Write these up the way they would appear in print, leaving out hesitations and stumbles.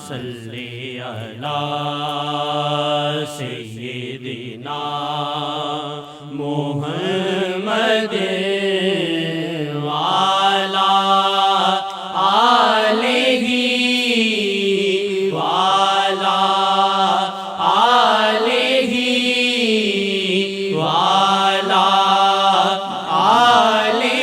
صلی علی سیدنا محمد وعلی آلہ وعلی آلہ وعلی آلہ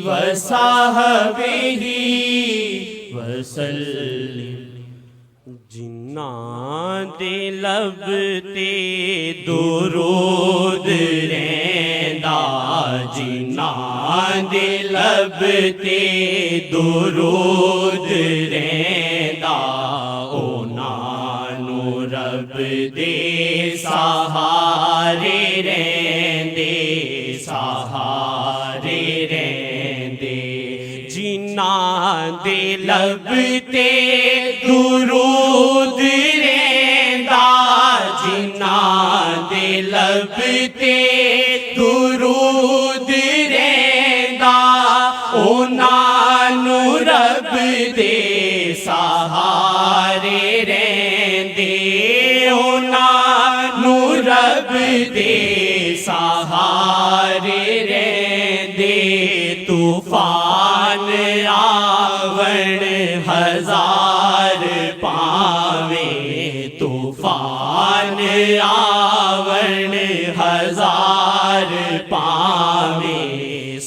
وصحبہ وسلم۔ جنہاں دے لب تے درود رہندا، جنہاں دے لب تے درود رہندا، انہاں نوں رب دے سہارے رہندے، سہارے رہندے۔ جنہاں دے لب تے درود رہندا، جنہاں دے لب تے درود رہندا، انہاں نوں رب دے سہارے رہندے، انہاں نوں رب دے سہارے رہندے۔ طوفان آون ہزار پاویں، طوفان آون ہزار پاویں،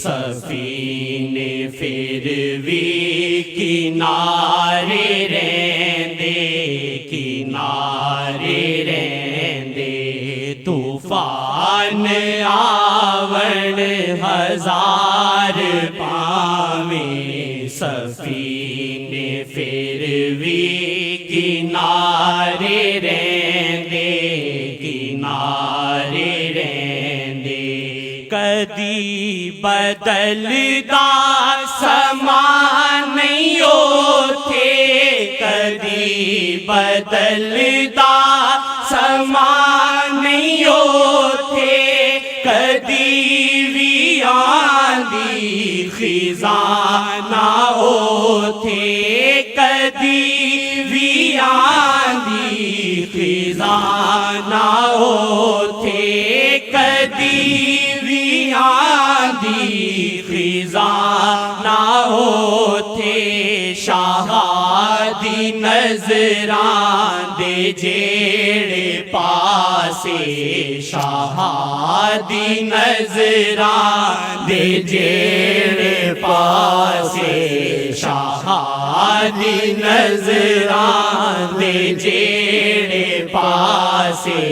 سفینے پھر بھی کنارے رہندے، کنارے رہندے۔ طوفان آون ہزار پاویں، سفینے پھر بھی کنارے رہندے، کنارے رہندے۔ کدی بدلدا سما نہیں اوتھے، کدی بدلدا سما نہیں اوتھے، کدی بھی آندی خزاں نہ اوتھے، کدی بھی آندی خزاں نہ اوتھے، کدی بھی آندی خزاں نہ اوتھے۔ شاہ دی نظراں دے جیڑے پاسے، شاہ دی نظراں دے جیڑے پاسے، شاہ دی نظراں دے جیڑے پاسے،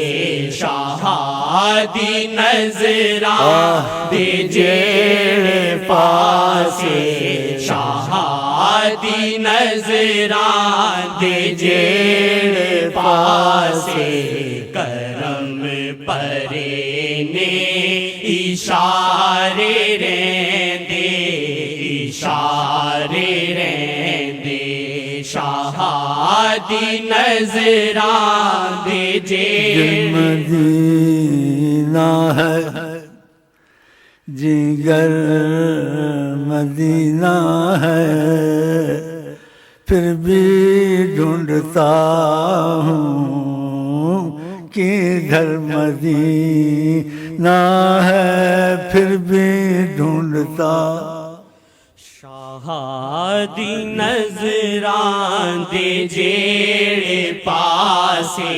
شاہ دی نظراں دے جیڑے پاسے، شاہ دی نظراں دے جیڑے پاسے۔ کرم پرے نے اشارے رہندے، اشارے رہندے۔ شاہ دی نظراں دے جیڑے مدینہ ہے، جگر مدینہ ہے، پھر بھی ڈھونڈتا ہوں کہ گھر مدینہ ہے، پھر بھی ڈھونڈتا۔ شاہ دی نظراں دے جیڑے پاسے،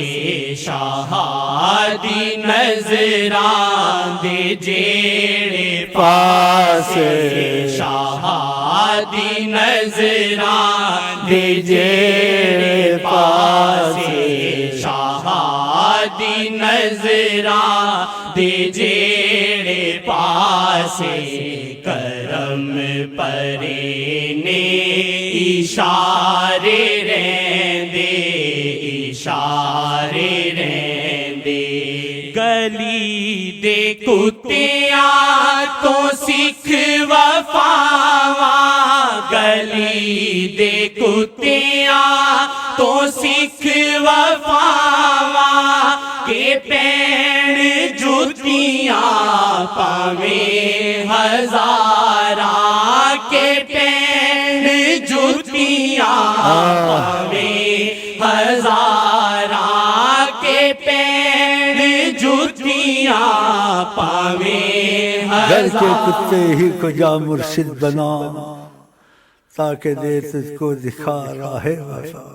شاہ دی نظراں دے جیڑے پاسے، شاہ دی نظراں دے جیڑے پاسے، شاہ دی نظراں دے جیڑے پاسے۔ کرم پرے نے اشارے رہندے، اشارے رہندے۔ گلی دے کتیاں تو سکھ وفاواں، گلی دے کتیاں تو سکھ وفاواں، کہ پین جوتیاں پاویں ہزاراں، کے پین جوتیاں پاویں ہزاراں کے پیر جوتیاں پاویں گھر کے ہزاراں کتے ہی کو جا مرشد بنا تاکہ دے تجھ کو دکھا راہ وفا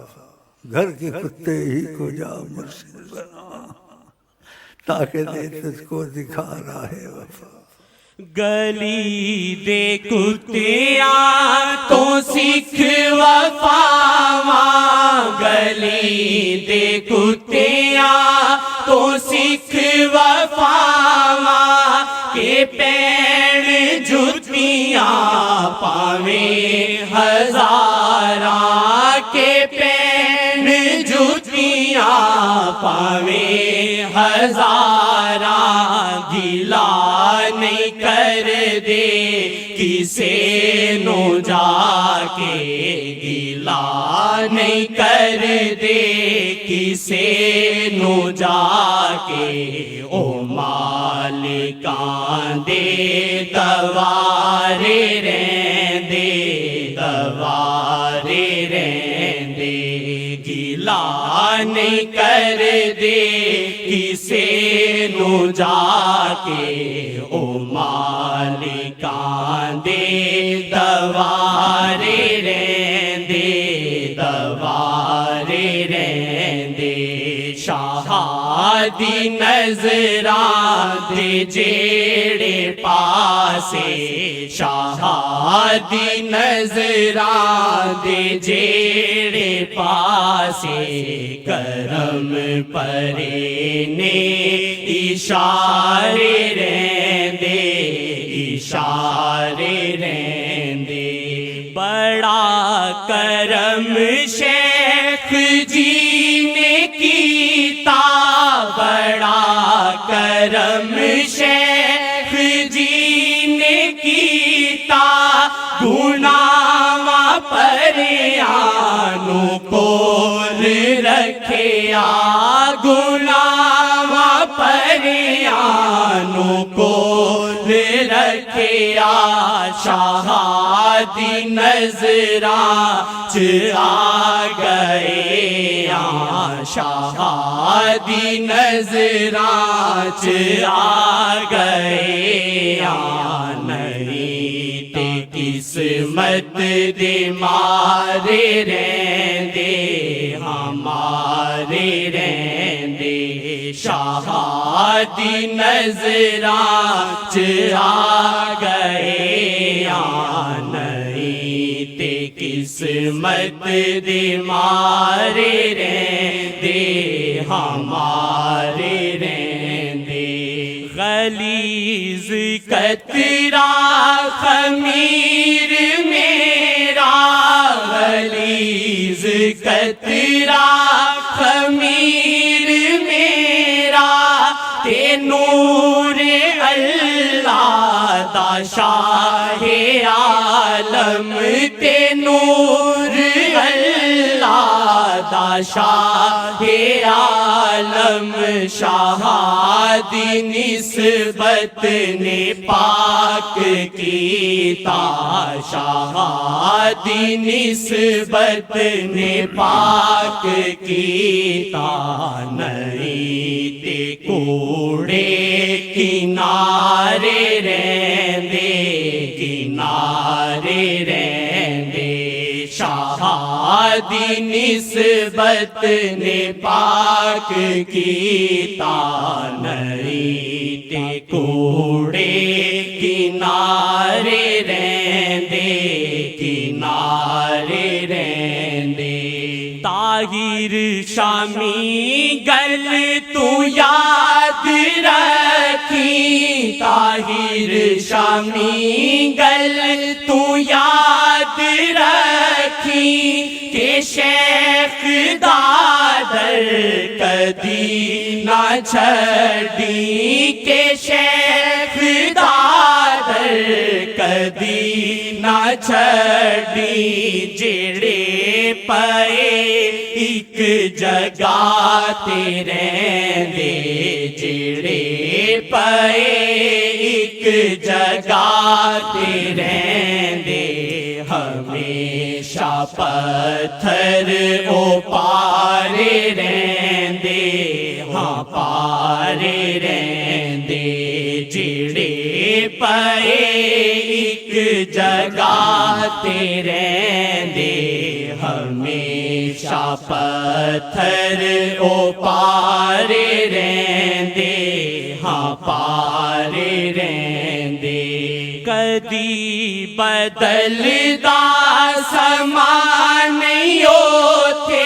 گھر کے کتے ہی کو جا مرشد بنا تاکہ دے تجھ کو دکھا راہ وفا گلی دے کتیاں تو سکھ وفاواں گلی دے کتیاں تو سکھ وفاواں کے پیر جوتیاں پاویں ہزاراں کے پیر جوتیاں پاویں ہزاراں گلا نہیں کر دے کسے نو جا کے گلا نہیں کر دے کسے نو جا کے او مالکاں دے دوارے رہندے دوارے رہندے گلا نہیں کر دے کسے نو جا کے او مالکاں دے دوارے رہندے دوارے رہندے شاہ دی نظراں دے جیڑے پاسے شاہ دی نظراں دے جیڑے پاسے کرم پرے نے اشارے رہندے اشارے رہندے بڑا کرم شیخ جی نے کیتا بڑا کرم شیخ جی نے کیتا گناہاں پریانوں کول رکھیا گناہاں پریانوں کول رکھیا شاہ دی نظراں چ آ گئے شاہ دی نظراں چ آ گئے نہیں تے قسمت دے مارے رہندے ہمارے رہندے شاہ دی نظراں چ آ گئے نہیں تے قسمت دے مارے رہندے ہمارے رہندے غلیظ قطرہ خمیر میرا غلیظ قطرہ خمیر میرا تے نور اللہ دا شاہ عالم تے نور اللہ دا شاہ عالم شاہ دی نسبت نے پاک کیتا شاہ دی نسبت نے پاک کیتا نہیں تے کوڑے کنارے رہندے کنارے رہندے شاہ دی نسبت نے پاک کیتا نہیں تے کوڑے کنارے رہندے کنارے رہندے طاہر شامی گل تو یاد رکھی طاہر شامی گل تو یاد رکھی کہ شیخ دادر کدی نہ چھڑی کہ شیخ دادر کدی نہ چھڑی جڑے پائے ایک جگہ تے رہندے جڑے پائے ایک جگہ تے رہندے ہمیشہ پتھر او پارے رہندے ہاں پارے رہندے جڑے پئے ایک جگہ تے رہندے ہمیشہ پتھر او پارے رہندے ہاں پارے رہندے کدی بدلدا سما نہیں ہوتے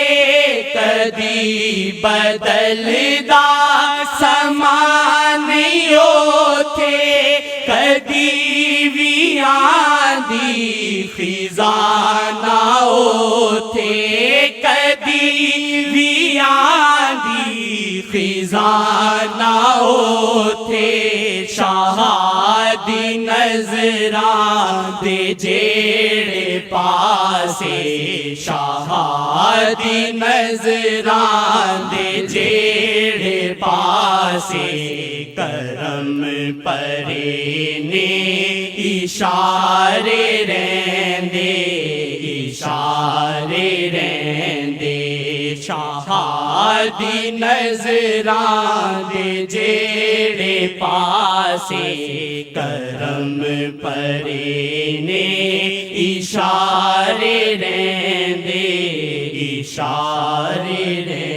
کدی بدلدا سما نہیں ہوتے کدی بھی آندھی خزاں نہ ہوتے کدی بھی آندھی خزاں نہ ہوتے شہادی نظراں دے جیڑے پاسے شہادی نظراں دے جیڑے پاسے کرم پرے نے اشارے رہندے اشارے رہندے شہادی نظراں دے جیڑے پاسے کرم پرے نے اشارے رہندے اشارے رہندے